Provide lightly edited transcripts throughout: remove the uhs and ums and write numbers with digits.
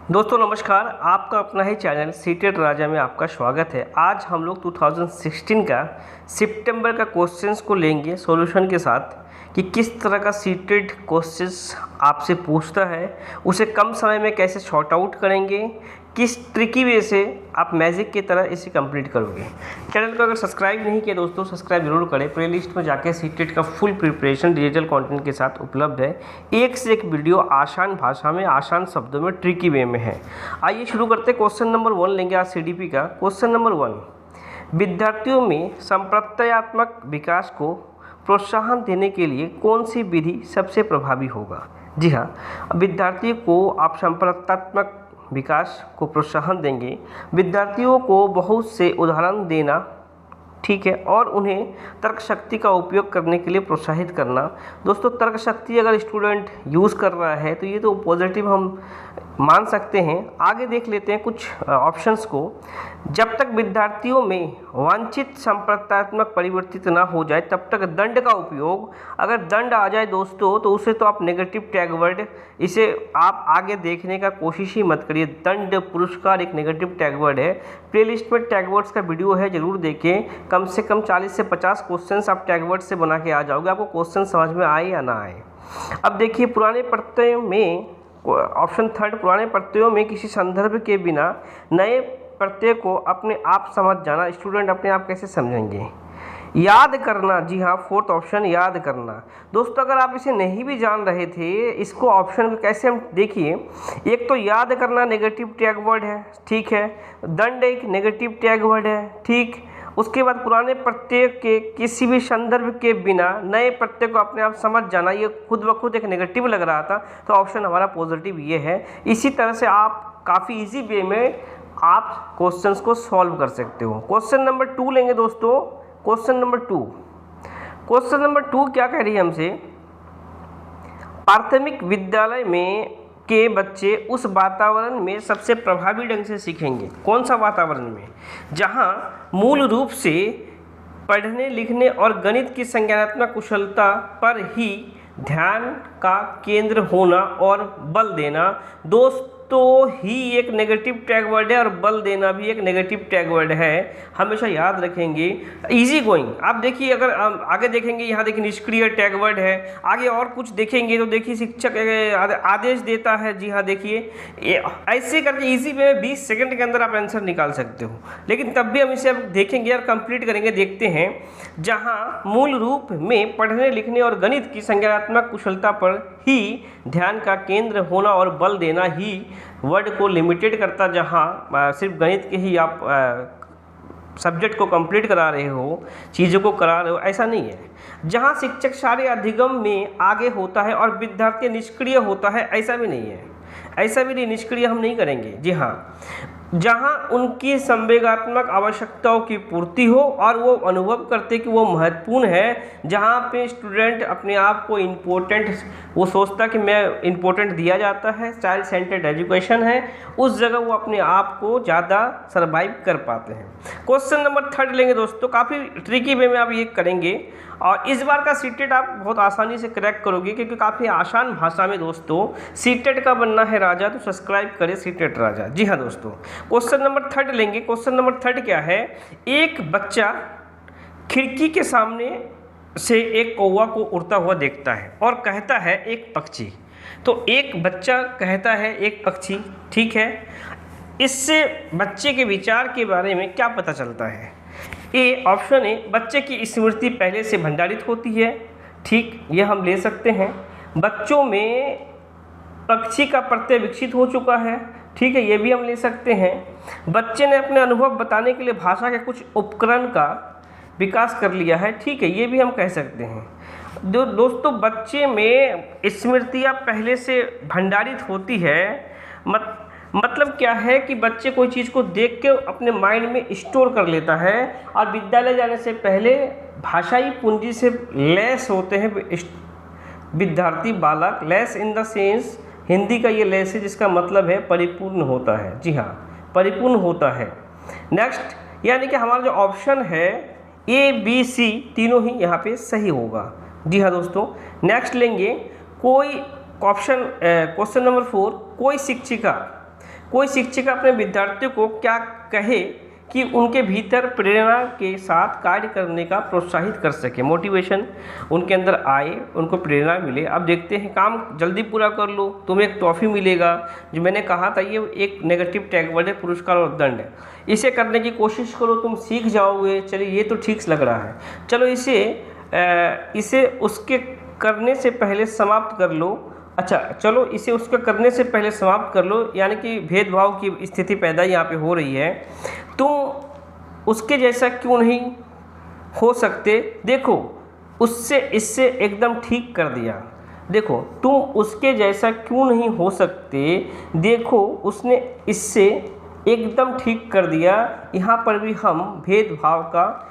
दोस्तों नमस्कार, आपका अपना ही चैनल सीटेट राजा में आपका स्वागत है। आज हम लोग 2016 का सितंबर का क्वेश्चंस को लेंगे सॉल्यूशन के साथ कि किस तरह का सीटेट क्वेश्चंस आपसे पूछता है, उसे कम समय में कैसे शॉर्ट आउट करेंगे, किस ट्रिकी वे से आप मैजिक की तरह इसे कंप्लीट करोगे। चैनल को अगर सब्सक्राइब नहीं किया दोस्तों, सब्सक्राइब जरूर करें। प्लेलिस्ट में जाके सीटेट का फुल प्रिपरेशन डिजिटल कंटेंट के साथ उपलब्ध है। एक से एक वीडियो आसान भाषा में, आसान शब्दों में, ट्रिकी वे में है। आइए शुरू करते हैं। क्वेश्चन नंबर 1 लेंगे आज सीडीपी का। क्वेश्चन नंबर 1, विद्यार्थियों में संप्रत्ययात्मक विकास को प्रोत्साहन देने के लिए कौन सी विधि सबसे प्रभावी होगा। जी हाँ, विद्यार्थियों को आप संप्रत्ययात्मक विकास को प्रोत्साहन देंगे, विद्यार्थियों को बहुत से उदाहरण देना, ठीक है, और उन्हें तर्क शक्ति का उपयोग करने के लिए प्रोत्साहित करना। दोस्तों तर्क शक्ति अगर स्टूडेंट यूज़ कर रहा है तो ये तो पॉजिटिव हम मान सकते हैं। आगे देख लेते हैं कुछ ऑप्शंस को। जब तक विद्यार्थियों में वांछित संप्रत्ययात्मक परिवर्तित ना हो जाए तब तक दंड का उपयोग। अगर दंड आ जाए दोस्तों तो उसे तो आप नेगेटिव टैग वर्ड, इसे आप आगे देखने का कोशिश ही मत करिए। दंड पुरस्कार एक नेगेटिव टैग वर्ड है। प्लेलिस्ट में टैग वर्ड्स का वीडियो है, जरूर देखें। कम से कम 40 से 50 क्वेश्चंस आप टैग वर्ड से बना के आ जाओगे, आपको क्वेश्चन समझ में आए या ना आए। अब देखिए, पुराने प्रत्ययों में ऑप्शन 3, पुराने प्रत्ययों में किसी संदर्भ के बिना नए प्रत्यय को अपने आप समझ जाना। स्टूडेंट अपने आप कैसे समझेंगे? याद करना, जी हाँ, 4th ऑप्शन याद करना। दोस्तों अगर आप इसे नहीं भी जान रहे थे, इसको ऑप्शन को कैसे हम देखिए। एक तो याद करना नेगेटिव टैग वर्ड है, ठीक है। दंड एक नेगेटिव टैग वर्ड है, ठीक। उसके बाद पुराने प्रत्यय के किसी भी संदर्भ के बिना नए प्रत्यय को अपने आप समझ जाना, ये खुद ब खुद एक नेगेटिव लग रहा था, तो ऑप्शन हमारा पॉजिटिव ये है। इसी तरह से आप काफ़ी इजी वे में आप क्वेश्चंस को सॉल्व कर सकते हो। क्वेश्चन नंबर 2 लेंगे दोस्तों। क्वेश्चन नंबर 2 क्या कह रही है हमसे? प्राथमिक विद्यालय में के बच्चे उस वातावरण में सबसे प्रभावी ढंग से सीखेंगे। कौन सा वातावरण में? जहां मूल रूप से पढ़ने लिखने और गणित की संज्ञानात्मक कुशलता पर ही ध्यान का केंद्र होना और बल देना। दोस्तों ही एक नेगेटिव टैग वर्ड है और बल देना भी एक नेगेटिव टैग वर्ड है, हमेशा याद रखेंगे। इजी गोइंग, आप देखिए, अगर आगे देखेंगे, यहाँ देखिए निष्क्रिय टैग वर्ड है। आगे और कुछ देखेंगे तो देखिए शिक्षक आदेश देता है, जी हाँ, देखिए ऐसे करके इजी वे में 20 सेकंड के अंदर आप आंसर निकाल सकते हो। लेकिन तब भी हम इसे अब देखेंगे और कंप्लीट करेंगे। देखते हैं, जहाँ मूल रूप में पढ़ने लिखने और गणित की संज्ञानात्मक कुशलता पर ही ध्यान का केंद्र होना और बल देना ही वर्ड को लिमिटेड करता। जहाँ सिर्फ गणित के ही आप सब्जेक्ट को कंप्लीट करा रहे हो, चीज़ों को करा रहे हो, ऐसा नहीं है। जहाँ शिक्षक सारे अधिगम में आगे होता है और विद्यार्थी निष्क्रिय होता है, ऐसा भी नहीं है। ऐसा भी नहीं, निष्क्रिय हम नहीं करेंगे। जी हाँ, जहाँ उनकी संवेगात्मक आवश्यकताओं की पूर्ति हो और वो अनुभव करते कि वो महत्वपूर्ण है, जहाँ पे स्टूडेंट अपने आप को इम्पोर्टेंट, वो सोचता कि मैं इम्पोर्टेंट दिया जाता है, चाइल्ड सेंटर्ड एजुकेशन है, उस जगह वो अपने आप को ज़्यादा सर्वाइव कर पाते हैं। क्वेश्चन नंबर 3 लेंगे दोस्तों। काफ़ी ट्रिकी वे में आप ये करेंगे और इस बार का सीटेट आप बहुत आसानी से क्रैक करोगे, क्योंकि काफ़ी आसान भाषा में दोस्तों सीटेट का बनना है राजा, तो सब्सक्राइब करें सीटेट राजा। जी हाँ दोस्तों, क्वेश्चन नंबर 3 लेंगे। क्वेश्चन नंबर 3 क्या है? एक बच्चा खिड़की के सामने से एक कौवा को उड़ता हुआ देखता है और कहता है एक पक्षी। तो एक बच्चा कहता है एक पक्षी, ठीक है। इससे बच्चे के विचार के बारे में क्या पता चलता है? ए ऑप्शन ए, बच्चे की स्मृति पहले से भंडारित होती है, ठीक, ये हम ले सकते हैं। बच्चों में पक्षी का प्रत्यय विकसित हो चुका है, ठीक है, ये भी हम ले सकते हैं। बच्चे ने अपने अनुभव बताने के लिए भाषा के कुछ उपकरण का विकास कर लिया है, ठीक है, ये भी हम कह सकते हैं। दोस्तों बच्चे में स्मृतियाँ पहले से भंडारित होती है, मतलब क्या है कि बच्चे कोई चीज़ को देख के अपने माइंड में स्टोर कर लेता है और विद्यालय जाने से पहले भाषाई पूंजी से लैस होते हैं विद्यार्थी, बालक। Lace in the sense, Hindi का ये लैस है जिसका मतलब है परिपूर्ण होता है। जी हाँ, परिपूर्ण होता है। नेक्स्ट, यानी कि हमारा जो ऑप्शन है ए बी सी तीनों ही यहाँ पे सही होगा। जी हाँ दोस्तों, नेक्स्ट लेंगे। कोई ऑप्शन क्वेश्चन नंबर 4, कोई शिक्षिका कोई शिक्षक अपने विद्यार्थियों को क्या कहे कि उनके भीतर प्रेरणा के साथ कार्य करने का प्रोत्साहित कर सके, मोटिवेशन उनके अंदर आए, उनको प्रेरणा मिले। अब देखते हैं, काम जल्दी पूरा कर लो, तुम्हें एक ट्रॉफी मिलेगा। जो मैंने कहा था ये एक नेगेटिव टैग वर्ड है, पुरस्कार और दंड है। इसे करने की कोशिश करो, तुम सीख जाओगे। चलिए ये तो ठीक लग रहा है, चलो इसे उसके करने से पहले समाप्त कर लो। अच्छा चलो इसे उसके करने से पहले समाप्त कर लो, यानी कि भेदभाव की स्थिति पैदा यहाँ पे हो रही है। तुम उसके जैसा क्यों नहीं हो सकते, देखो उससे इससे एकदम ठीक कर दिया। देखो तुम उसके जैसा क्यों नहीं हो सकते, देखो उसने इससे एकदम ठीक कर दिया। यहाँ पर भी हम भेदभाव का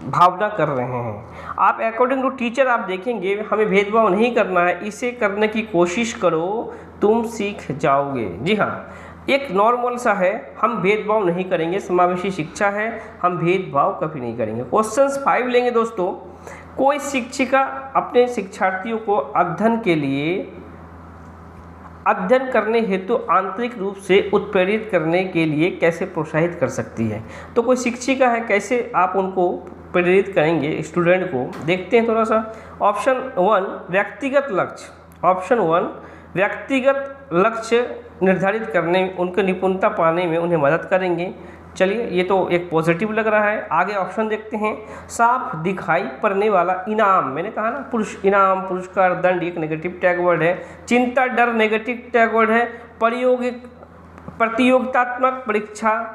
भावना कर रहे हैं। आप अकॉर्डिंग टू टीचर आप देखेंगे हमें भेदभाव नहीं करना है, इसे करने की कोशिश करो, तुम सीख जाओगे। जी हाँ, एक नॉर्मल सा है, हम भेदभाव नहीं करेंगे, समावेशी शिक्षा है, हम भेदभाव कभी नहीं करेंगे। क्वेश्चन 5 लेंगे दोस्तों। कोई शिक्षिका अपने शिक्षार्थियों को अध्ययन करने हेतु आंतरिक रूप से उत्प्रेरित करने के लिए कैसे प्रोत्साहित कर सकती है। तो कोई शिक्षिका है, कैसे आप उनको प्रेरित करेंगे स्टूडेंट को, देखते हैं थोड़ा सा। ऑप्शन 1 व्यक्तिगत लक्ष्य, ऑप्शन 1 व्यक्तिगत लक्ष्य निर्धारित करने, उनके निपुणता पाने में उन्हें मदद करेंगे। चलिए ये तो एक पॉजिटिव लग रहा है। आगे ऑप्शन देखते हैं। साफ दिखाई पड़ने वाला इनाम, मैंने कहा ना इनाम, पुरस्कार, दंड एक नेगेटिव टैग वर्ड है। चिंता, डर नेगेटिव टैग वर्ड है। प्रतियोगितात्मक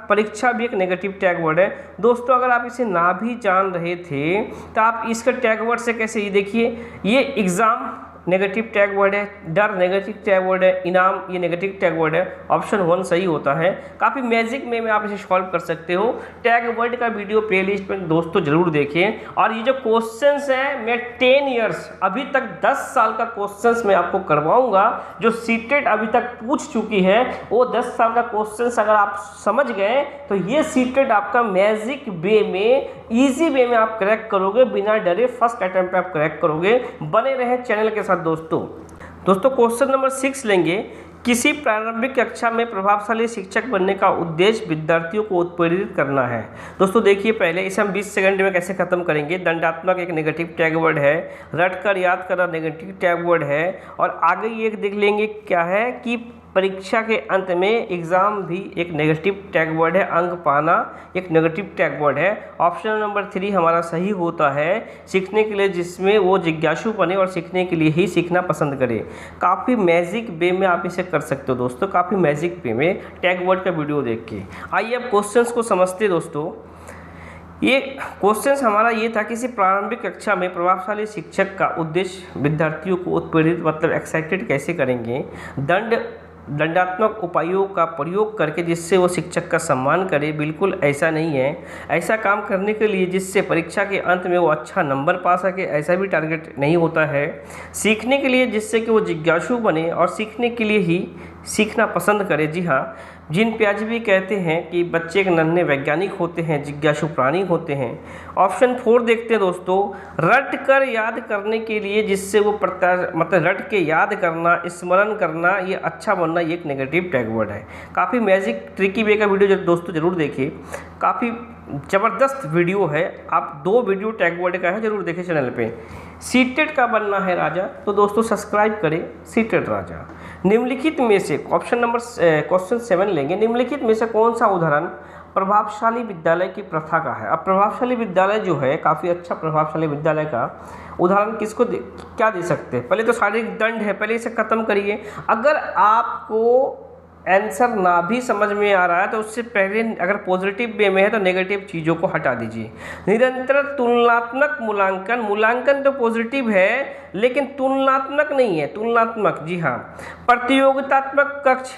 परीक्षा भी एक नेगेटिव टैग वर्ड है। दोस्तों अगर आप इसे ना भी जान रहे थे तो आप इसके टैग वर्ड से कैसे, ये देखिए, ये एग्जाम नेगेटिव टैग वर्ड है, डर नेगेटिव टैग वर्ड है, इनाम ये नेगेटिव टैग वर्ड है। ऑप्शन 1 सही होता है। काफ़ी मैजिक में आप इसे सॉल्व कर सकते हो। टैग वर्ड का वीडियो प्लेलिस्ट में दोस्तों जरूर देखें। और ये जो क्वेश्चंस हैं मैं 10 इयर्स अभी तक 10 साल का क्वेश्चंस मैं आपको करवाऊंगा। जो सीटेट अभी तक पूछ चुकी है वो 10 साल का क्वेश्चंस अगर आप समझ गए तो ये सीटेट आपका मैजिक वे में, ईजी वे में आप क्रैक करोगे, बिना डरे फर्स्ट अटेम्प्ट पे आप क्रैक करोगे। बने रहे चैनल के साथ दोस्तों। क्वेश्चन नंबर 6 लेंगे। किसी प्रारंभिक कक्षा में प्रभावशाली शिक्षक बनने का उद्देश्य विद्यार्थियों को उत्प्रेरित करना है। दोस्तों देखिए, पहले इसे हम 20 सेकंड में कैसे खत्म करेंगे। दंडात्मक एक नेगेटिव टैग वर्ड है, रट कर याद करना नेगेटिव टैग वर्ड है। और आगे ये एक देख लेंगे क्या है कि परीक्षा के अंत में एग्जाम भी एक नेगेटिव टैग वर्ड है, अंक पाना एक नेगेटिव टैग वर्ड है। ऑप्शन नंबर 3 हमारा सही होता है, सीखने के लिए जिसमें वो जिज्ञासु बने और सीखने के लिए ही सीखना पसंद करे। काफ़ी मैजिक वे में आप इसे कर सकते हो दोस्तों, काफ़ी मैजिक वे में टैग वर्ड का वीडियो देख के। आइए अब क्वेश्चंस को समझते दोस्तों। ये क्वेश्चंस हमारा ये था, किसी प्रारंभिक कक्षा में प्रभावशाली शिक्षक का उद्देश्य विद्यार्थियों को उत्प्रेरित मतलब एक्साइटेड कैसे करेंगे। दंडात्मक उपायों का प्रयोग करके जिससे वो शिक्षक का सम्मान करे, बिल्कुल ऐसा नहीं है। ऐसा काम करने के लिए जिससे परीक्षा के अंत में वो अच्छा नंबर पा सके, ऐसा भी टारगेट नहीं होता है। सीखने के लिए जिससे कि वो जिज्ञासु बने और सीखने के लिए ही सीखना पसंद करे। जी हाँ, जीन पियाजे भी कहते हैं कि बच्चे के नन्हे वैज्ञानिक होते हैं, जिज्ञासु प्राणी होते हैं। ऑप्शन 4 देखते हैं दोस्तों। रट कर याद करने के लिए जिससे वो मतलब रट के याद करना, स्मरण करना, ये अच्छा बनना, ये एक नेगेटिव टैग वर्ड है। काफ़ी मैजिक ट्रिकी वे का वीडियो दोस्तों जरूर देखिए, काफ़ी ज़बरदस्त वीडियो है। आप 2 वीडियो टैग वर्ड का है, जरूर देखें चैनल पे। सीटेट का बनना है राजा, तो दोस्तों सब्सक्राइब करें सीटेट राजा। निम्नलिखित में से क्वेश्चन 7 लेंगे। निम्नलिखित में से कौन सा उदाहरण प्रभावशाली विद्यालय की प्रथा का है। अब प्रभावशाली विद्यालय जो है, काफ़ी अच्छा प्रभावशाली विद्यालय का उदाहरण किसको क्या दे सकते हैं। पहले तो शारीरिक दंड है, पहले इसे खत्म करिए। अगर आपको आंसर ना भी समझ में आ रहा है तो उससे पहले अगर पॉजिटिव वे में है तो नेगेटिव चीज़ों को हटा दीजिए। निरंतर तुलनात्मक मूल्यांकन तो पॉजिटिव है लेकिन तुलनात्मक नहीं है, तुलनात्मक, जी हाँ। प्रतियोगितात्मक कक्ष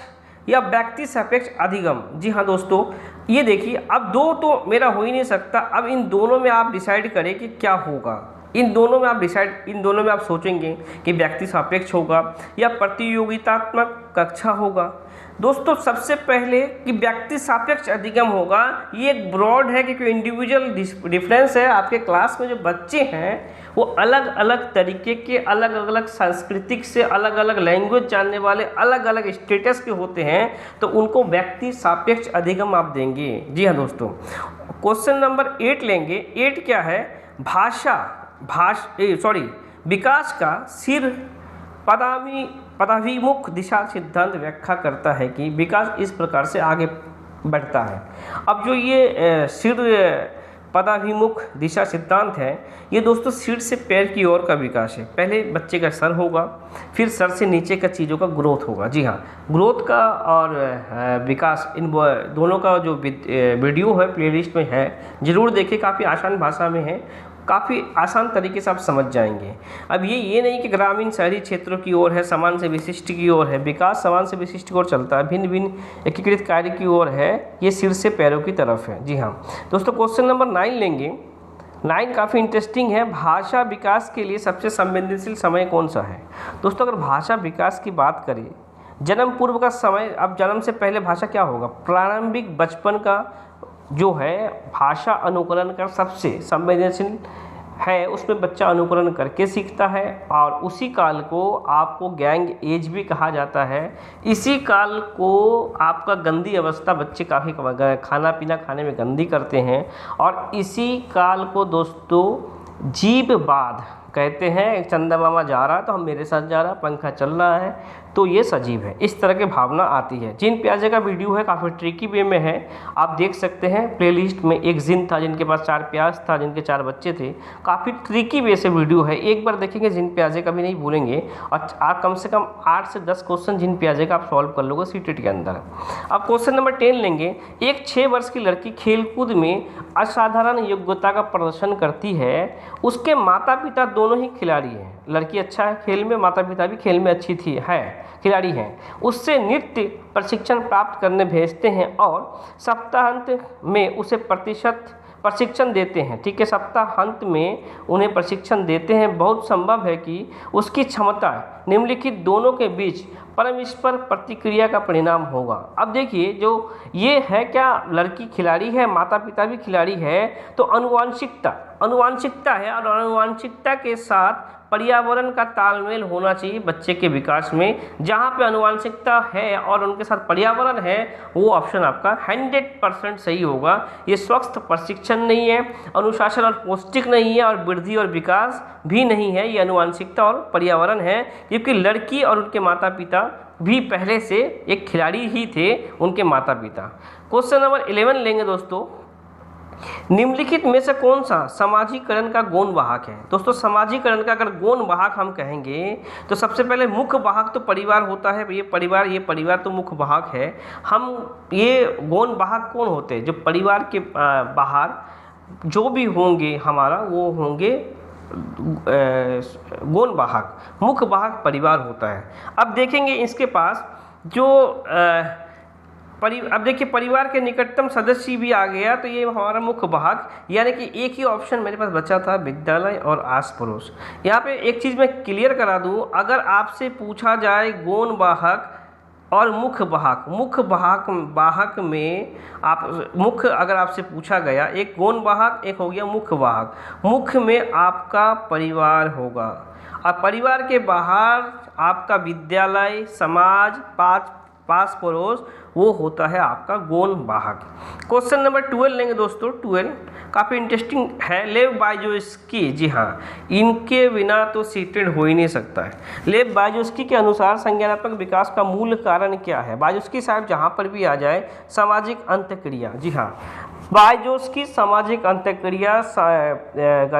या व्यक्ति सापेक्ष अधिगम, जी हाँ दोस्तों। ये देखिए, अब 2 तो मेरा हो ही नहीं सकता, अब इन दोनों में आप डिसाइड करें कि क्या होगा। इन दोनों में आप सोचेंगे कि व्यक्ति सापेक्ष होगा या प्रतियोगितात्मक कक्षा होगा। दोस्तों सबसे पहले कि व्यक्ति सापेक्ष अधिगम होगा, ये एक ब्रॉड है क्योंकि इंडिविजुअल डिफरेंस है। आपके क्लास में जो बच्चे हैं वो अलग अलग तरीके के, अलग अलग सांस्कृतिक से, अलग अलग लैंग्वेज जानने वाले, अलग अलग स्टेटस के होते हैं, तो उनको व्यक्ति सापेक्ष अधिगम आप देंगे। जी हाँ दोस्तों, क्वेश्चन नंबर 8 लेंगे। 8 क्या है? विकास का सिर पदाभिमुख दिशा सिद्धांत व्याख्या करता है कि विकास इस प्रकार से आगे बढ़ता है। अब जो ये सिर पदाभिमुख दिशा सिद्धांत है, ये दोस्तों सिर से पैर की ओर का विकास है। पहले बच्चे का सर होगा, फिर सर से नीचे का चीज़ों का ग्रोथ होगा। जी हाँ, ग्रोथ का और विकास, इन दोनों का जो वीडियो है प्लेलिस्ट में है, ज़रूर देखिए। काफ़ी आसान भाषा में है, काफ़ी आसान तरीके से आप समझ जाएंगे। अब ये नहीं कि ग्रामीण शहरी क्षेत्रों की ओर है, समान से विशिष्ट की ओर है। विकास समान से विशिष्ट की ओर चलता है, भिन्न भिन्न एकीकृत कार्य की ओर है, ये सिर से पैरों की तरफ है। जी हाँ दोस्तों, क्वेश्चन नंबर 9 लेंगे। 9 काफ़ी इंटरेस्टिंग है। भाषा विकास के लिए सबसे संवेदनशील समय कौन सा है? दोस्तों अगर भाषा विकास की बात करें, जन्म पूर्व का समय, अब जन्म से पहले भाषा क्या होगा? प्रारंभिक बचपन का जो है भाषा अनुकरण का सबसे संवेदनशील है, उसमें बच्चा अनुकरण करके सीखता है, और उसी काल को आपको गैंग एज भी कहा जाता है। इसी काल को आपका गंदी अवस्था, बच्चे काफ़ी खाना पीना खाने में गंदी करते हैं, और इसी काल को दोस्तों जीववाद कहते हैं। चंदा मामा जा रहा तो हम मेरे साथ जा रहा, पंखा चल रहा है तो ये सजीव है, इस तरह की भावना आती है। जिन प्याजे का वीडियो है काफ़ी ट्रिकी वे में है, आप देख सकते हैं प्लेलिस्ट में। एक जिन था जिनके पास 4 प्याज था, जिनके 4 बच्चे थे, काफ़ी ट्रिकी वे से वीडियो है। एक बार देखेंगे जिन प्याजे का भी नहीं भूलेंगे, और आप कम से कम 8 से 10 क्वेश्चन जिन प्याजे का आप सॉल्व कर लोगे सीटेट के अंदर। अब क्वेश्चन नंबर 10 लेंगे। एक 6 वर्ष की लड़की खेलकूद में असाधारण योग्यता का प्रदर्शन करती है, उसके माता पिता दोनों ही खिलाड़ी हैं। लड़की अच्छा है खेल में, माता पिता भी खेल में अच्छी खिलाड़ी हैं। उससे नृत्य प्रशिक्षण प्राप्त करने भेजते हैं और सप्ताहांत में उसे प्रशिक्षण देते हैं। ठीक है, सप्ताहांत में उन्हें प्रशिक्षण देते हैं। बहुत संभव है कि उसकी क्षमता निम्नलिखित दोनों के बीच परस्पर प्रतिक्रिया का परिणाम होगा। अब देखिए, जो ये है क्या, लड़की खिलाड़ी है, माता पिता भी खिलाड़ी है, तो अनुवांशिकता है, और अनुवांशिकता के साथ पर्यावरण का तालमेल होना चाहिए बच्चे के विकास में। जहाँ पे अनुवांशिकता है और उनके साथ पर्यावरण है, वो ऑप्शन आपका 100% सही होगा। ये स्वस्थ प्रशिक्षण नहीं है, अनुशासन और पौष्टिक नहीं है, और वृद्धि और विकास भी नहीं है, ये अनुवांशिकता और पर्यावरण है। क्योंकि लड़की और उनके माता पिता भी पहले से एक खिलाड़ी ही थे, उनके माता पिता। क्वेश्चन नंबर 11 लेंगे दोस्तों। निम्नलिखित में से कौन सा समाजीकरण का गौण वाहक है? दोस्तों समाजीकरण का अगर गौण वाहक हम कहेंगे तो सबसे पहले मुख्य वाहक तो परिवार होता है। ये परिवार तो मुख्य वाहक है। हम ये गौण वाहक कौन होते हैं? जो परिवार के बाहर जो भी होंगे हमारा, वो होंगे गौण वाहक। मुख्य वाहक परिवार होता है। अब देखेंगे इसके पास जो अब देखिए परिवार के निकटतम सदस्य भी आ गया, तो ये हमारा मुख्य वाहक, यानी कि एक ही ऑप्शन मेरे पास बचा था, विद्यालय और आस पड़ोस। यहाँ पे एक चीज़ मैं क्लियर करा दूँ, अगर आपसे पूछा जाए गौण वाहक और मुख्य वाहक में अगर आपसे पूछा गया, एक गौण वाहक, एक हो गया मुख्य वाहक। मुख्य में आपका परिवार होगा, और परिवार के बाहर आपका विद्यालय, समाज, पास पड़ोस, वो होता है आपका गौण वाहक। क्वेश्चन नंबर 12 लेंगे दोस्तों। 12 काफ़ी इंटरेस्टिंग है। लेव बायजोस्की, जी हाँ, इनके बिना तो सीटेड हो ही नहीं सकता है। लेव बायजोस्की के अनुसार संज्ञानात्मक विकास का मूल कारण क्या है? बायजोस्की साहब जहाँ पर भी आ जाए, सामाजिक अंतःक्रिया। जी हाँ, बायजोस्की सामाजिक अंतःक्रिया,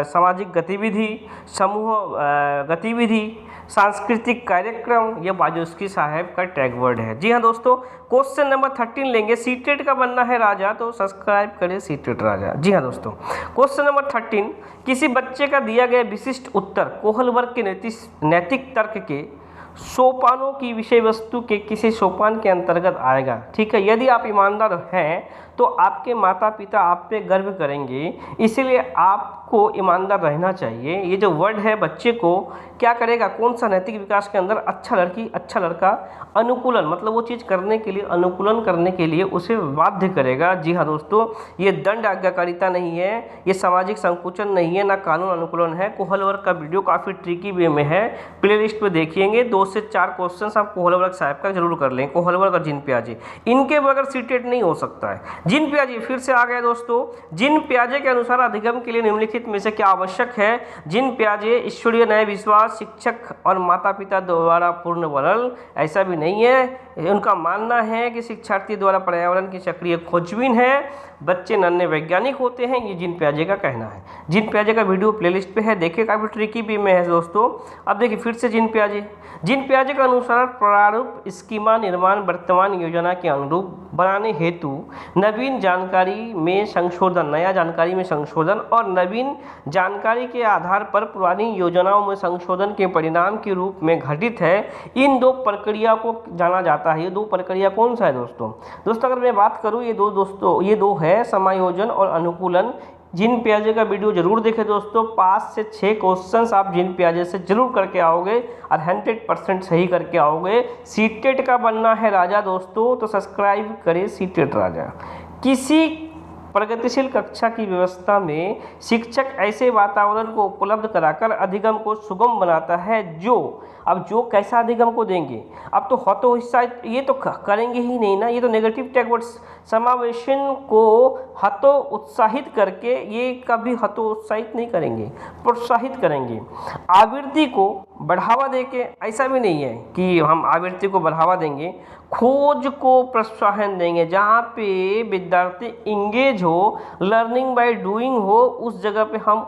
सामाजिक गतिविधि, समूह गतिविधि, सांस्कृतिक कार्यक्रम, यह बायजोस्की साहब का टैग वर्ड है। जी हाँ दोस्तों, क्वेश्चन नंबर 13 लेंगे। सीटेट का बनना है राजा, तो सब्सक्राइब करें सीटेट राजा। जी हाँ दोस्तों, क्वेश्चन नंबर 13, किसी बच्चे का दिया गया विशिष्ट उत्तर कोहल वर्ग के नैतिक तर्क के सोपानों की विषय वस्तु के किसी सोपान के अंतर्गत आएगा। ठीक है, यदि आप ईमानदार हैं तो आपके माता पिता आप पे गर्व करेंगे, इसलिए आपको आपको ईमानदार रहना चाहिए। ये जो वर्ड है बच्चे को क्या करेगा, कौन सा नैतिक विकास के अंदर अच्छा लड़की अच्छा लड़का अनुकूलन, मतलब वो चीज़ करने के लिए, अनुकूलन करने के लिए उसे बाध्य करेगा। जी हाँ दोस्तों, ये दंड आज्ञाकारिता नहीं है, ये सामाजिक संकुचन नहीं है, ना कानून अनुकूलन है। कोहल वर्ग का वीडियो काफ़ी ट्रिकी वे में है, प्ले लिस्ट पर देखिएंगे। 2 से 4 क्वेश्चन आप कोहल वर्ग साहब का जरूर कर लें। कोहल वर्ग और जिन प्याजे, इनके बगैर सीटेट नहीं हो सकता है। जिन प्याजे फिर से आ गए दोस्तों। जिन प्याजे के अनुसार अधिगम के लिए निम्नलिखित में से क्या आवश्यक है। जिन प्याजे ईश्वरीय न्याय विश्वास, शिक्षक और माता पिता द्वारा पूर्ण वरल, ऐसा भी नहीं है। उनका मानना है कि शिक्षार्थी द्वारा पर्यावरण की सक्रिय खोजबीन है, बच्चे नन्हे वैज्ञानिक होते हैं, ये जिन प्याजे का कहना है। जिन प्याजे का वीडियो प्लेलिस्ट पे है, देखिए काफ़ी ट्रिकी भी में है दोस्तों। अब देखिए फिर से जिन प्याजे का अनुसार प्रारूप स्कीमा निर्माण वर्तमान योजना के अनुरूप बनाने हेतु नवीन जानकारी में संशोधन, नया जानकारी में संशोधन और नवीन जानकारी के आधार पर पुरानी योजनाओं में संशोधन के परिणाम के रूप में घटित है। इन 2 प्रक्रिया को जाना जाता है। ये 2 प्रक्रिया कौन सा है दोस्तों? अगर मैं बात करूँ ये 2 है समायोजन और अनुकूलन। जिन प्याजे का वीडियो जरूर देखें दोस्तों। 5 से 6 क्वेश्चंस आप जिन प्याजे से जरूर करके आओगे और 100% सही करके आओगे। सीटेट का बनना है राजा दोस्तों, तो सब्सक्राइब करें सीटेट राजा। किसी प्रगतिशील कक्षा की व्यवस्था में शिक्षक ऐसे वातावरण को उपलब्ध कराकर अधिगम को सुगम बनाता है जो कैसा अधिगम को देंगे। अब तो हतोत्साहित ये तो करेंगे ही नहीं ना, ये तो नेगेटिव टैग वर्ड्स समावेशन को हतोत्साहित करके ये कभी हतोत्साहित नहीं करेंगे, प्रोत्साहित करेंगे। आवृत्ति को बढ़ावा देके, ऐसा भी नहीं है कि हम आवृत्ति को बढ़ावा देंगे, खोज को प्रोत्साहन देंगे। जहाँ पे विद्यार्थी इंगेज हो, लर्निंग बाय डूइंग हो, उस जगह पे हम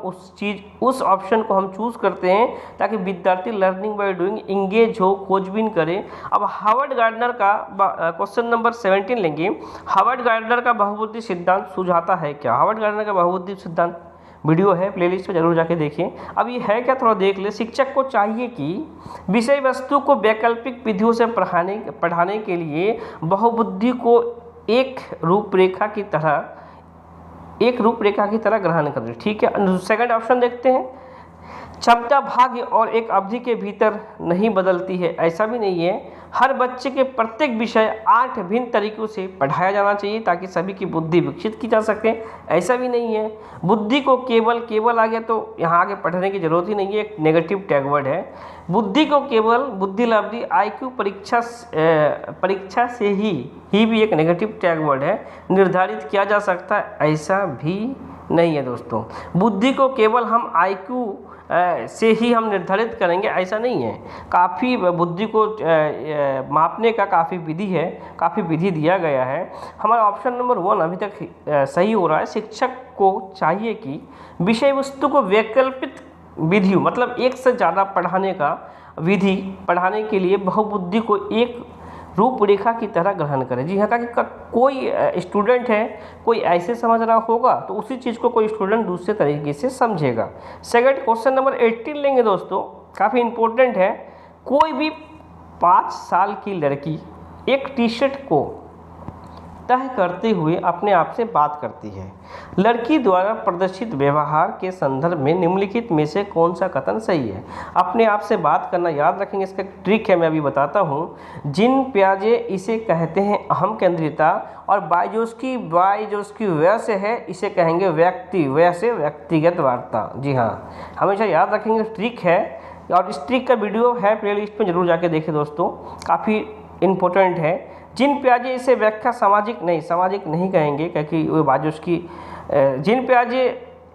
उस ऑप्शन को हम चूज करते हैं ताकि विद्यार्थी लर्निंग बाय डूइंग इंगेज हो, खोजबीन करें। अब हार्वर्ड गार्डनर का क्वेश्चन नंबर 17 लेंगे। हार्वर्ड गार्डनर का बहुबुद्धि सिद्धांत सुझाता है क्या? हार्वर्ड गार्डनर का बहुबुद्धि सिद्धांत वीडियो है, प्लेलिस्ट पे जरूर जाके देखें। अब ये है क्या, थोड़ा देख ले। शिक्षक को चाहिए कि विषय वस्तु को वैकल्पिक विधियों से पढ़ाने के लिए बहुबुद्धि को एक रूपरेखा की तरह ग्रहण करें। ठीक है, सेकंड ऑप्शन देखते हैं। क्षमता भाग्य और एक अवधि के भीतर नहीं बदलती है, ऐसा भी नहीं है। हर बच्चे के प्रत्येक विषय 8 भिन्न तरीकों से पढ़ाया जाना चाहिए ताकि सभी की बुद्धि विकसित की जा सके, ऐसा भी नहीं है। बुद्धि को केवल आ गया तो यहाँ आगे पढ़ने की जरूरत ही नहीं है, एक नेगेटिव टैग वर्ड है। बुद्धि को केवल बुद्धि लब्धि IQ परीक्षा से ही भी एक नेगेटिव टैग वर्ड है, निर्धारित किया जा सकता है, ऐसा भी नहीं है दोस्तों। बुद्धि को केवल हम IQ से ही हम निर्धारित करेंगे, ऐसा नहीं है। काफ़ी बुद्धि को मापने का काफ़ी विधि दिया गया है। हमारा ऑप्शन नंबर 1 अभी तक सही हो रहा है। शिक्षक को चाहिए कि विषय वस्तु को वैकल्पिक विधि, मतलब एक से ज़्यादा पढ़ाने के लिए बहुबुद्धि को एक रूपरेखा की तरह ग्रहण करें। जी हाँ, ताकि कोई स्टूडेंट है, कोई ऐसे समझ रहा होगा तो उसी चीज़ को कोई स्टूडेंट दूसरे तरीके से समझेगा। सेकंड क्वेश्चन नंबर 18 लेंगे दोस्तों, काफ़ी इंपॉर्टेंट है। कोई भी 5 साल की लड़की एक टी-शर्ट को तह करते हुए अपने आप से बात करती है। लड़की द्वारा प्रदर्शित व्यवहार के संदर्भ में निम्नलिखित में से कौन सा कथन सही है? अपने आप से बात करना याद रखेंगे, इसका ट्रिक है, मैं अभी बताता हूँ। जिन प्याजे इसे कहते हैं अहम केंद्रिता, और बायजोस्की वैसे है, इसे कहेंगे व्यक्तिगत वार्ता। जी हाँ, हमेशा याद रखेंगे, ट्रिक है। और इस ट्रिक का वीडियो है, प्ले लिस्ट में जरूर जाके देखें दोस्तों, काफ़ी इम्पोर्टेंट है। जिन प्याजे इसे व्याख्या सामाजिक नहीं कहेंगे, क्योंकि वो बायजोस्की जिन प्याजे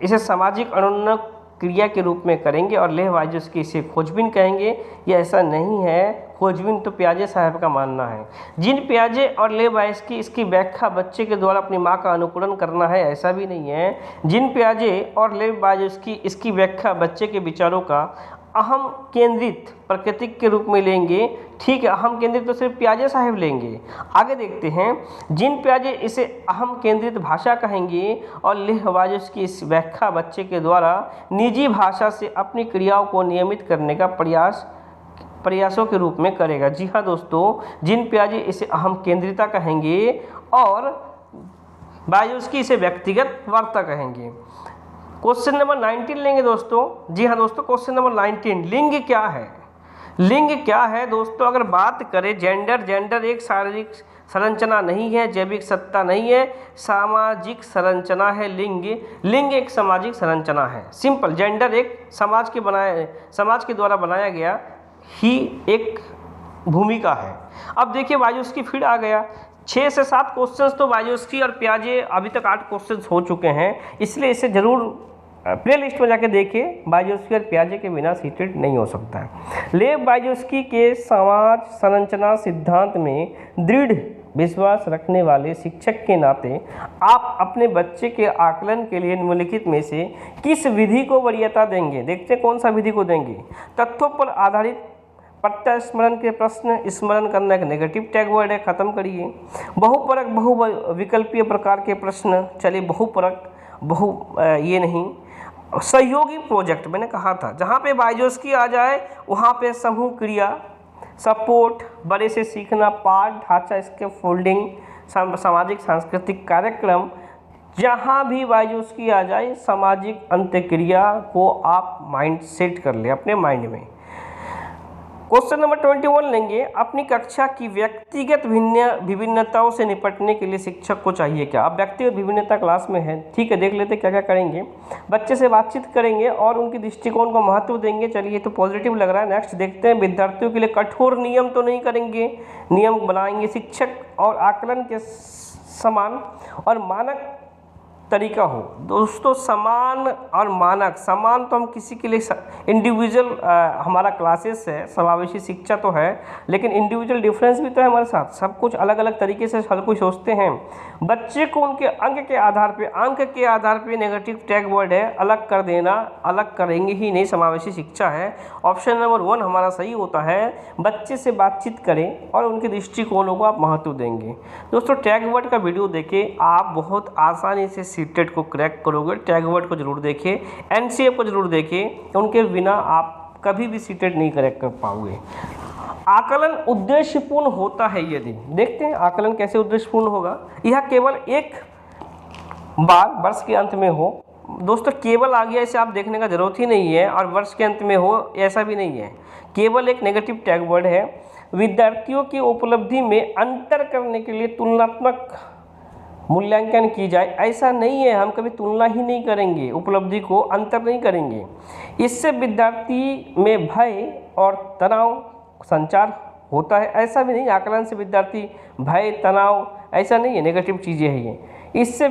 इसे सामाजिक अनुन्नयन क्रिया के रूप में करेंगे और लेह बायजोस्की इसे खोजबीन कहेंगे, ये ऐसा नहीं है। खोजबीन तो प्याजे साहब का मानना है। जिन प्याजे और लेह बायजोस्की इसकी व्याख्या बच्चे के द्वारा अपनी माँ का अनुकूलन करना है, ऐसा भी नहीं है। जिन प्याजे और लेह बायजोस्की इसकी व्याख्या बच्चे के विचारों का अहम केंद्रित प्राकृतिक के रूप में लेंगे। ठीक है, अहम केंद्रित तो सिर्फ प्याजे साहब लेंगे। आगे देखते हैं। जिन प्याजे इसे अहम केंद्रित भाषा कहेंगे और लेह बायजोस्की इस व्याख्या बच्चे के द्वारा निजी भाषा से अपनी क्रियाओं को नियमित करने का प्रयासों के रूप में करेगा। जी हाँ दोस्तों, जिन प्याजे इसे अहम केंद्रिता कहेंगे और बायजोस्की इसे व्यक्तिगत वार्ता कहेंगे। क्वेश्चन नंबर 19 लेंगे दोस्तों। जी हाँ दोस्तों, क्वेश्चन नंबर 19, लिंग क्या है? लिंग क्या है दोस्तों? अगर बात करें जेंडर एक शारीरिक संरचना नहीं है, जैविक सत्ता नहीं है, सामाजिक संरचना है। लिंग एक सामाजिक संरचना है। सिंपल, जेंडर एक समाज के द्वारा बनाया गया ही एक भूमिका है। अब देखिए वायोस्की फिर आ गया। 6 से 7 क्वेश्चंस तो वायोस्की और पियाजे अभी तक 8 क्वेश्चंस हो चुके हैं, इसलिए इसे जरूर प्ले लिस्ट में जाके देखिए। वायोस्की और पियाजे के बिना सीटेड नहीं हो सकता है। लेव वायोस्की के समाज संरचना सिद्धांत में दृढ़ विश्वास रखने वाले शिक्षक के नाते आप अपने बच्चे के आकलन के लिए निम्नलिखित में से किस विधि को वरीयता देंगे? देखते हैं कौन सा विधि को देंगे। तथ्यों पर आधारित प्रत्यास्मरण के प्रश्न, स्मरण करना एक नेगेटिव टैग वर्ड है, खत्म करिए। बहुपरक बहुविकल्पीय प्रकार के प्रश्न, चलिए बहुपरक ये नहीं। सहयोगी प्रोजेक्ट मैंने कहा था, जहाँ पे वायोस्की आ जाए वहाँ पे समूह क्रिया, सपोर्ट, बड़े से सीखना, पाठ ढांचा, स्कैफोल्डिंग, सामाजिक सांस्कृतिक कार्यक्रम, जहाँ भी वायोस्की आ जाए सामाजिक अंत्यक्रिया को आप माइंड सेट कर ले अपने माइंड में। क्वेश्चन नंबर 21 लेंगे। अपनी कक्षा की व्यक्तिगत विभिन्नताओं से निपटने के लिए शिक्षक को चाहिए क्या? अब व्यक्तिगत विभिन्नता क्लास में है, ठीक है, देख लेते क्या क्या करेंगे। बच्चे से बातचीत करेंगे और उनके दृष्टिकोण को महत्व देंगे। चलिए तो पॉजिटिव लग रहा है। नेक्स्ट देखते हैं, विद्यार्थियों के लिए कठोर नियम तो नहीं करेंगे, नियम बनाएंगे। शिक्षक और आकलन के समान और मानक तरीका हो। दोस्तों समान और मानक, समान तो हम किसी के लिए इंडिविजुअल हमारा क्लासेस है, समावेशी शिक्षा तो है, लेकिन इंडिविजुअल डिफरेंस भी तो है हमारे साथ। सब कुछ अलग अलग तरीके से हर कोई सोचते हैं। बच्चे को उनके अंक के आधार पे नेगेटिव टैग वर्ड है, अलग कर देना, अलग करेंगे ही नहीं, समावेशी शिक्षा है। ऑप्शन नंबर 1 हमारा सही होता है। बच्चे से बातचीत करें और उनके दृष्टिकोणों को आप महत्व देंगे। दोस्तों टैग वर्ड का वीडियो देखें, आप बहुत आसानी से सीटेट को क्रैक करोगे। टैग वर्ड को जरूर देखें, एनसीएफ को जरूर देखें, उनके बिना आप कभी भी सीटेट नहीं क्रैक कर पाओगे। आकलन उद्देश्यपूर्ण होता है यदि, देखते हैं आकलन कैसे उद्देश्यपूर्ण होगा। यह केवल एक बार वर्ष के अंत में हो। दोस्तों केवल आ गया, इसे आप देखने का जरूरत ही नहीं है, और वर्ष के अंत में हो ऐसा भी नहीं है। केवल एक नेगेटिव टैग वर्ड है। विद्यार्थियों की उपलब्धि में अंतर करने के लिए तुलनात्मक मूल्यांकन की जाए, ऐसा नहीं है, हम कभी तुलना ही नहीं करेंगे, उपलब्धि को अंतर नहीं करेंगे। इससे विद्यार्थी में भय और तनाव संचार होता है, ऐसा भी नहीं। आकलन से विद्यार्थी भय तनाव ऐसा नहीं है, नेगेटिव चीज़ें हैं ये। इससे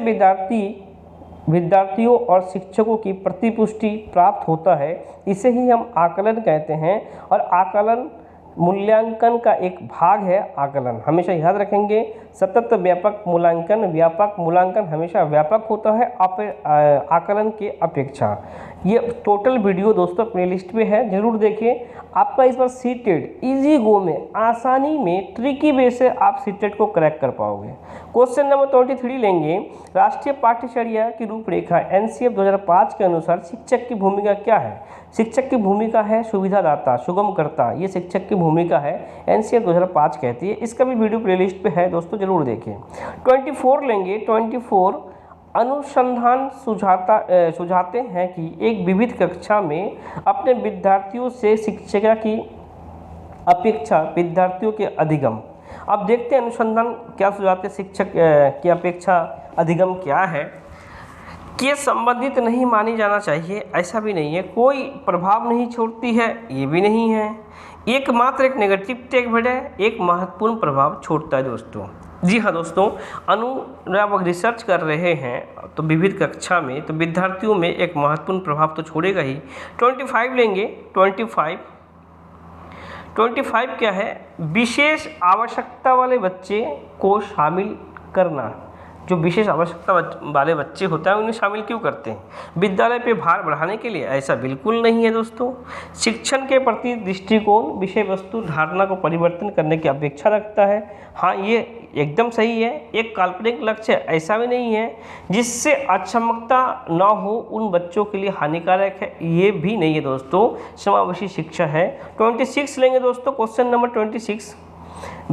विद्यार्थियों और शिक्षकों की प्रतिपुष्टि प्राप्त होता है, इसे ही हम आकलन कहते हैं। और आकलन मूल्यांकन का एक भाग है। आकलन हमेशा याद रखेंगे, सतत व्यापक मूल्यांकन हमेशा व्यापक होता है आकलन के अपेक्षा। ये टोटल वीडियो दोस्तों प्लेलिस्ट पे है, जरूर देखें। आपका इस बार सीटेट इजी गो में, आसानी में, ट्रिकी वे से आप सीटेट को क्रैक कर पाओगे। क्वेश्चन नंबर 23 लेंगे। राष्ट्रीय पाठ्यचर्या की रूपरेखा एनसीएफ 2005 के अनुसार शिक्षक की भूमिका क्या है? शिक्षक की भूमिका है सुविधादाता, सुगमकर्ता, ये शिक्षक की भूमिका है, एनसीएफ 2005 कहती है। इसका भी वीडियो प्लेलिस्ट पे है दोस्तों, जरूर देखें। 24 लेंगे। 24 अनुसंधान सुझाते हैं कि एक विविध कक्षा में अपने विद्यार्थियों से शिक्षिका की अपेक्षा विद्यार्थियों के अधिगम। अब देखते हैं अनुसंधान क्या सुझाते, शिक्षक की अपेक्षा अधिगम क्या है। के संबंधित नहीं मानी जाना चाहिए, ऐसा भी नहीं है। कोई प्रभाव नहीं छोड़ती है, ये भी नहीं है। एकमात्र एक नेगेटिव टैग वर्ड है, एक महत्वपूर्ण प्रभाव छोड़ता है दोस्तों। जी हाँ दोस्तों, अनुराग रिसर्च कर रहे हैं तो विविध कक्षा में, तो विद्यार्थियों में एक महत्वपूर्ण प्रभाव तो छोड़ेगा ही। 25 लेंगे। 25 क्या है? विशेष आवश्यकता वाले बच्चे को शामिल करना। जो विशेष आवश्यकता वाले बच्चे होते हैं उन्हें शामिल क्यों करते हैं? विद्यालय पे भार बढ़ाने के लिए? ऐसा बिल्कुल नहीं है दोस्तों। शिक्षण के प्रति दृष्टिकोण विषय वस्तु धारणा को परिवर्तन करने की अपेक्षा रखता है। हाँ, ये एकदम सही है। एक काल्पनिक लक्ष्य ऐसा भी नहीं है जिससे अक्षमता न हो, उन बच्चों के लिए हानिकारक है, ये भी नहीं है दोस्तों। समावेशी शिक्षा है। 26 लेंगे दोस्तों। Question number 26।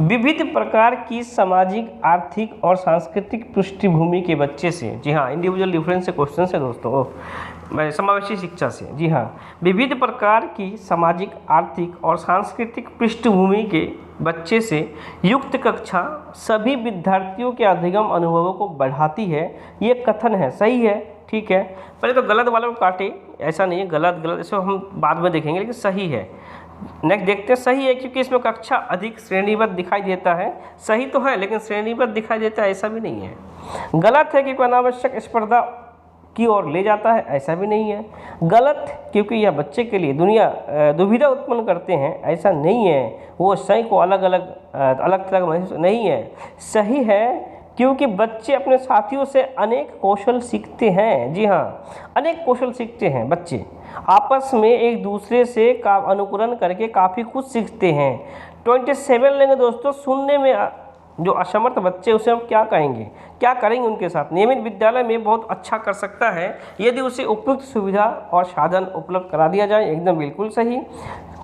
विविध प्रकार की सामाजिक, आर्थिक और सांस्कृतिक पृष्ठभूमि के बच्चे से, जी हाँ, इंडिविजुअल डिफरेंस से क्वेश्चन है दोस्तों। समावेशी शिक्षा से। जी हाँ, विविध प्रकार की सामाजिक, आर्थिक और सांस्कृतिक पृष्ठभूमि के बच्चे से युक्त कक्षा सभी विद्यार्थियों के अधिगम अनुभवों को बढ़ाती है। ये कथन है, सही है, ठीक है। पहले तो गलत वालों को काटे, ऐसा नहीं है, गलत गलत इसको हम बाद में देखेंगे, लेकिन सही है। नेक्स्ट देखते हैं, सही है क्योंकि इसमें कक्षा अधिक श्रेणीबद्ध दिखाई देता है। सही तो है लेकिन श्रेणीबद्ध दिखाई देता है, ऐसा भी नहीं है। गलत है क्योंकि अनावश्यक स्पर्धा की ओर ले जाता है, ऐसा भी नहीं है। गलत क्योंकि यह बच्चे के लिए दुविधा उत्पन्न करते हैं, ऐसा नहीं है। वो सही को अलग तरह महसूस नहीं है। सही है क्योंकि बच्चे अपने साथियों से अनेक कौशल सीखते हैं। जी हाँ, अनेक कौशल सीखते हैं बच्चे, आपस में एक दूसरे से का अनुकरण करके काफ़ी कुछ सीखते हैं। 27 लेंगे दोस्तों। सुनने में जो असमर्थ बच्चे, उसे हम क्या कहेंगे, क्या करेंगे उनके साथ? नियमित विद्यालय में बहुत अच्छा कर सकता है यदि उसे उपयुक्त सुविधा और साधन उपलब्ध करा दिया जाए। एकदम बिल्कुल सही।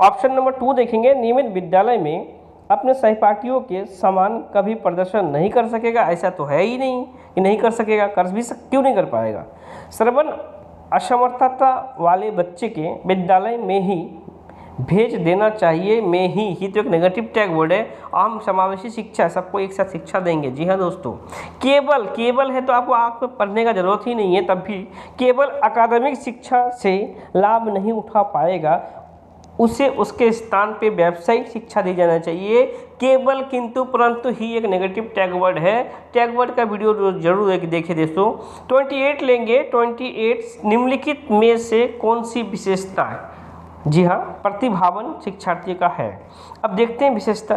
ऑप्शन नंबर 2 देखेंगे, नियमित विद्यालय में अपने सहपाठियों के समान कभी प्रदर्शन नहीं कर सकेगा। ऐसा तो है ही नहीं कि नहीं कर सकेगा, क्यों नहीं कर पाएगा। श्रवण असमर्थता वाले बच्चे के विद्यालय में ही भेज देना चाहिए। में ही तो एक नेगेटिव टैग वर्ड है। हम समावेशी शिक्षा, सबको एक साथ शिक्षा देंगे। जी हाँ दोस्तों, केवल है तो आपको आँख में पढ़ने का जरूरत ही नहीं है, तब भी केवल अकादमिक शिक्षा से लाभ नहीं उठा पाएगा, उसे उसके स्थान पे व्यावसायिक शिक्षा दी जाना चाहिए। केवल, किंतु, परंतु ही एक नेगेटिव टैग वर्ड है। टैग वर्ड का वीडियो जरूर देखें दोस्तों। 28 लेंगे। 28 निम्नलिखित में से कौन सी विशेषता है? जी हाँ, प्रतिभावान शिक्षार्थी का है। अब देखते हैं विशेषता।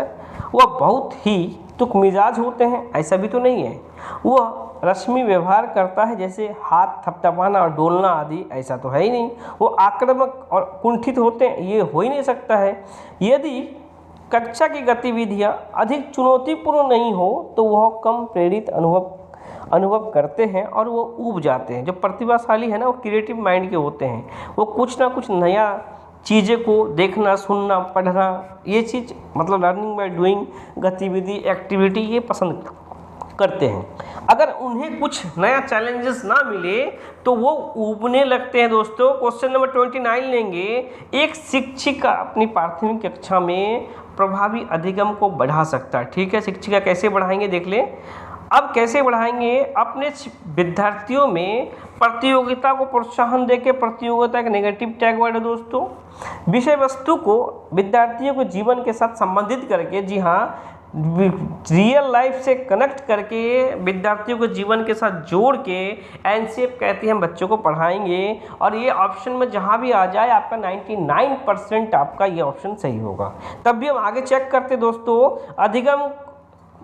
वह बहुत ही तुक मिजाज होते हैं, ऐसा भी तो नहीं है। वह रश्मि व्यवहार करता है, जैसे हाथ थपथपाना और डोलना आदि, ऐसा तो है ही नहीं। वो आक्रामक और कुंठित होते हैं, ये हो ही नहीं सकता है। यदि कक्षा की गतिविधियाँ अधिक चुनौतीपूर्ण नहीं हो तो वह कम प्रेरित अनुभव करते हैं और वो ऊब जाते हैं। जो प्रतिभाशाली है ना, वो क्रिएटिव माइंड के होते हैं। वो कुछ ना कुछ नया चीज़ें को देखना, सुनना, पढ़ना, ये चीज़ मतलब लर्निंग बाय डूइंग गतिविधि, एक्टिविटी, ये पसंद करते हैं। अगर उन्हें कुछ नया चैलेंजेस ना मिले तो वो ऊबने लगते हैं दोस्तों। क्वेश्चन नंबर 29 लेंगे। एक शिक्षिका अपनी प्राथमिक कक्षा में प्रभावी अधिगम को बढ़ा सकता है। ठीक है, शिक्षिका कैसे बढ़ाएंगे देख लें। अब कैसे बढ़ाएंगे? अपने विद्यार्थियों में प्रतियोगिता को प्रोत्साहन देके। प्रतियोगिता एक नेगेटिव टैग वर्ड है दोस्तों। विषय वस्तु को विद्यार्थियों को जीवन के साथ संबंधित करके, जी हाँ, रियल लाइफ से कनेक्ट करके, विद्यार्थियों को जीवन के साथ जोड़ के एनसीएफ कहते हैं, हम बच्चों को पढ़ाएंगे। और ये ऑप्शन में जहाँ भी आ जाए आपका 99% आपका ये ऑप्शन सही होगा। तब भी हम आगे चेक करते दोस्तों। अधिगम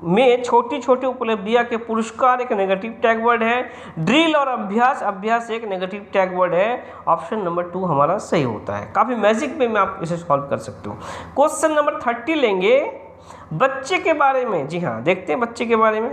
में छोटी छोटी उपलब्धियां के पुरस्कार एक नेगेटिव टैग वर्ड है। ड्रिल और अभ्यास एक नेगेटिव टैग वर्ड है। ऑप्शन नंबर 2 हमारा सही होता है। काफ़ी मैजिक वे में आप इसे सॉल्व कर सकते हो। क्वेश्चन नंबर 30 लेंगे। बच्चे के बारे में, जी हाँ, देखते हैं बच्चे के बारे में।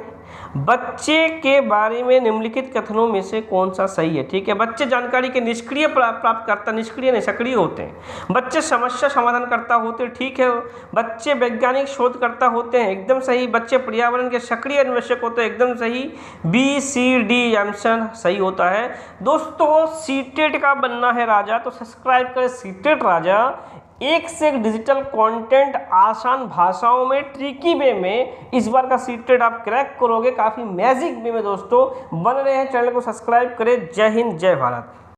बच्चे के बारे में निम्नलिखित कथनों में से कौन सा सही है? ठीक है, बच्चे जानकारी के निष्क्रिय प्राप्त करता, निष्क्रिय नहीं सक्रिय होते हैं। बच्चे समस्या समाधान करता होते हैं, ठीक है। बच्चे वैज्ञानिक शोधकर्ता होते हैं, एकदम सही। बच्चे पर्यावरण के सक्रिय अन्वेषक होते हैं, एकदम सही। BCD ऑप्शन सही होता है दोस्तों। सीटेट का बनना है राजा तो सब्सक्राइब करें सीटेट राजा। एक से एक डिजिटल कंटेंट आसान भाषाओं में, ट्रिकी वे में इस बार का सीटेट आप क्रैक करोगे, काफ़ी मैजिक वे में दोस्तों बन रहे हैं। चैनल को सब्सक्राइब करें। जय हिंद, जय भारत।